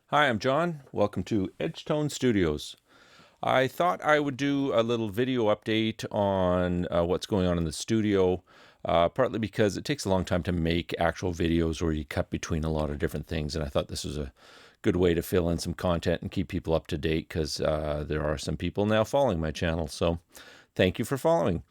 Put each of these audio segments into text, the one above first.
Hi, I'm John. Welcome to Edgetone Studios. I thought I would do a little video update on what's going on in the studio, partly because it takes a long time to make actual videos where you cut between a lot of different things, and I thought this was a good way to fill in some content and keep people up to date because there are some people now following my channel. So thank you for following.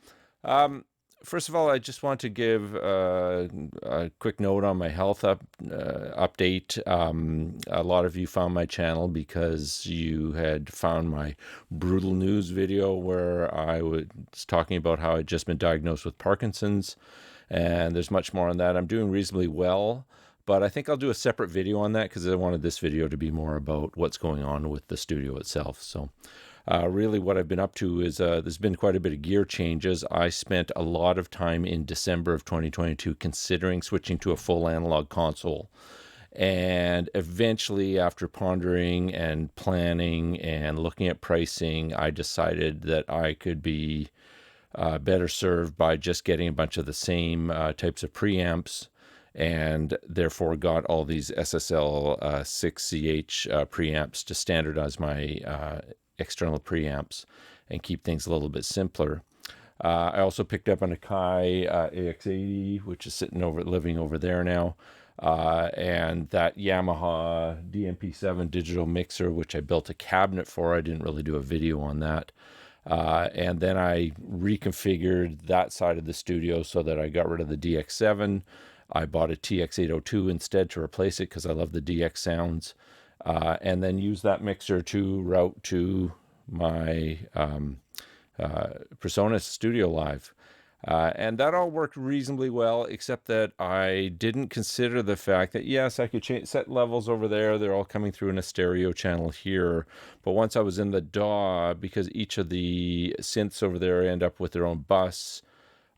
Um, First of all, I just want to give a quick note on my health update. A lot of you found my channel because you had found my brutal news video where I was talking about how I'd just been diagnosed with Parkinson's, and there's much more on that. I'm doing reasonably well, but I think I'll do a separate video on that because I wanted this video to be more about what's going on with the studio itself. So really what I've been up to is there's been quite a bit of gear changes. I spent a lot of time in December of 2022 considering switching to a full analog console. And eventually, after pondering and planning and looking at pricing, I decided that I could be better served by just getting a bunch of the same types of preamps, and therefore got all these SSL 6CH preamps to standardize my external preamps and keep things a little bit simpler. I also picked up an Akai AX80, which is living over there now, and that Yamaha DMP7 digital mixer, which I built a cabinet for. I didn't really do a video on that. And then I reconfigured that side of the studio so that I got rid of the DX7. I bought a TX802 instead to replace it because I love the DX sounds. And then use that mixer to route to my PreSonus Studio Live. And that all worked reasonably well, except that I didn't consider the fact that, yes, I could set levels over there. They're all coming through in a stereo channel here. But once I was in the DAW, because each of the synths over there end up with their own bus,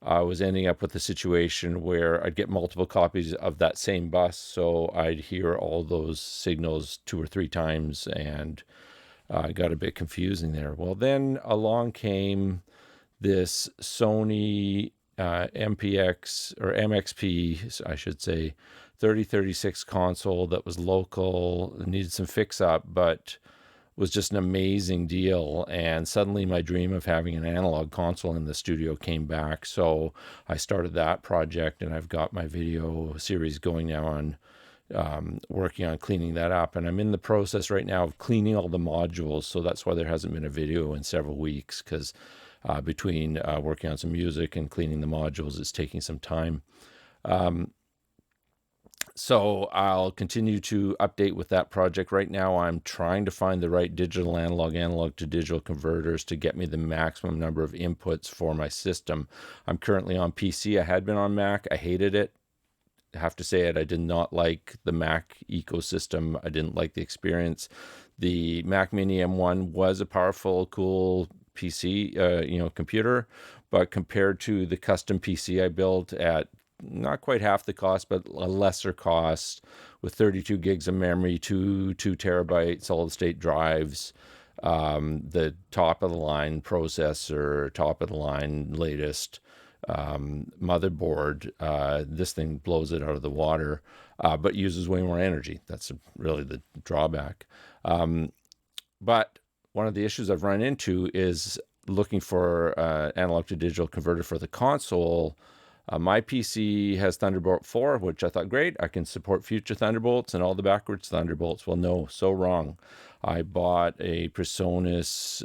I was ending up with a situation where I'd get multiple copies of that same bus. So I'd hear all those signals 2 or 3 times, and got a bit confusing there. Well, then along came this Sony MPX or MXP, I should say, 3036 console that was local, needed some fix up, but was just an amazing deal. And suddenly my dream of having an analog console in the studio came back. So I started that project, and I've got my video series going now on working on cleaning that up. And I'm in the process right now of cleaning all the modules. So that's why there hasn't been a video in several weeks, because between working on some music and cleaning the modules, it's taking some time. So I'll continue to update with that project. Right now, I'm trying to find the right digital analog to digital converters to get me the maximum number of inputs for my system. I'm currently on PC. I had been on Mac. I hated it. I have to say it. I did not like the Mac ecosystem. I didn't like the experience. The Mac Mini M1 was a powerful, cool PC, computer, but compared to the custom PC I built at not quite half the cost, but a lesser cost, with 32 gigs of memory, two 2 terabyte solid state drives, the top of the line processor, top of the line latest motherboard. This thing blows it out of the water, but uses way more energy. That's really the drawback. But one of the issues I've run into is looking for analog to digital converter for the console. My PC has Thunderbolt 4, which I thought, great, I can support future Thunderbolts and all the backwards Thunderbolts. Well, no, so wrong. I bought a PreSonus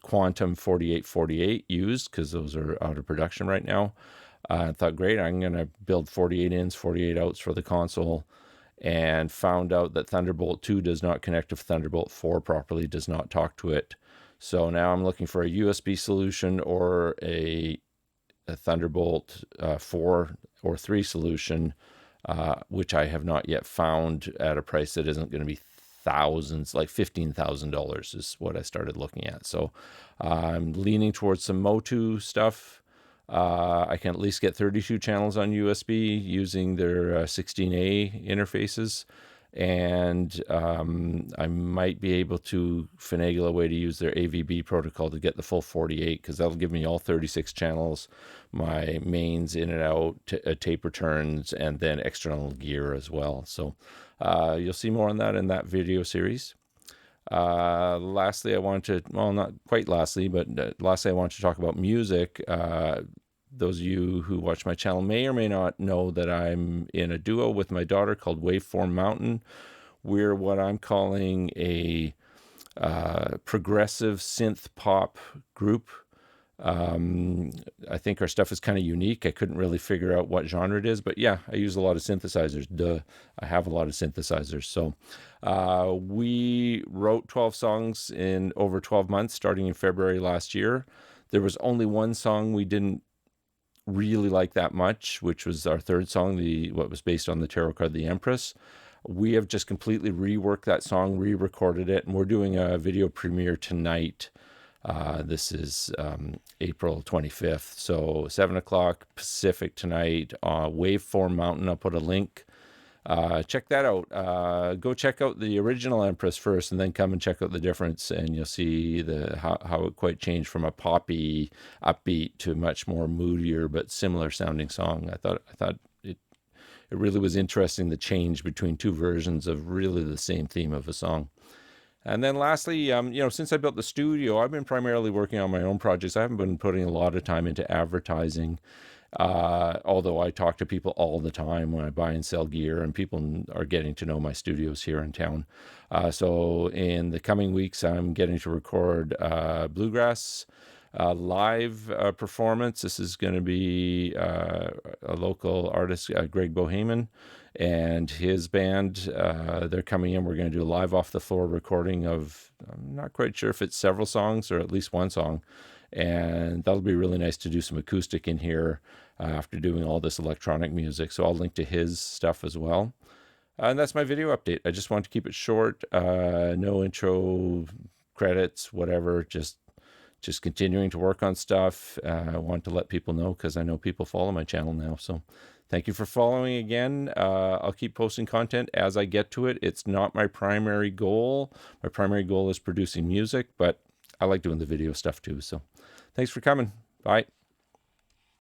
Quantum 4848 used, because those are out of production right now. I thought, great, I'm going to build 48 ins, 48 outs for the console, and found out that Thunderbolt 2 does not connect to Thunderbolt 4 properly, does not talk to it. So now I'm looking for a USB solution or a Thunderbolt 4 or 3 solution, which I have not yet found at a price that isn't going to be thousands, like $15,000 is what I started looking at. So I'm leaning towards some Motu stuff. I can at least get 32 channels on USB using their 16A interfaces. And I might be able to finagle a way to use their AVB protocol to get the full 48, because that'll give me all 36 channels, my mains in and out, tape returns, and then external gear as well. So You'll see more on that in that video series. Lastly, I want to, well, not quite lastly, but lastly, I want to talk about music. Those of you who watch my channel may or may not know that I'm in a duo with my daughter called Waveform Mountain. We're what I'm calling a progressive synth pop group. I think our stuff is kind of unique. I couldn't really figure out what genre it is, but yeah, I use a lot of synthesizers. Duh, I have a lot of synthesizers. So we wrote 12 songs in over 12 months, starting in February last year. There was only one song we didn't really like that much, which was our third song, what was based on the tarot card, the Empress. We have just completely reworked that song, re-recorded it, and we're doing a video premiere tonight. This is April 25th, so 7 o'clock Pacific tonight. Waveform Mountain, I'll put a link. Check that out. Go check out the original Empress first, and then come and check out the difference, and you'll see how it quite changed from a poppy, upbeat to a much more moodier but similar sounding song. I thought it really was interesting, the change between two versions of really the same theme of a song. And then lastly, since I built the studio, I've been primarily working on my own projects. I haven't been putting a lot of time into advertising, although I talk to people all the time when I buy and sell gear, and people are getting to know my studios here in town. So in the coming weeks, I'm getting to record bluegrass live performance. This is going to be a local artist, Greg Boheman, and his band. They're coming in. We're going to do a live off the floor recording of, I'm not quite sure if it's several songs or at least one song. And that'll be really nice to do some acoustic in here after doing all this electronic music. So I'll link to his stuff as well. And that's my video update. I just want to keep it short. No intro, credits, whatever. Just continuing to work on stuff. I want to let people know because I know people follow my channel now. So thank you for following again. I'll keep posting content as I get to it. It's not my primary goal. My primary goal is producing music, but I like doing the video stuff too. So thanks for coming. Bye.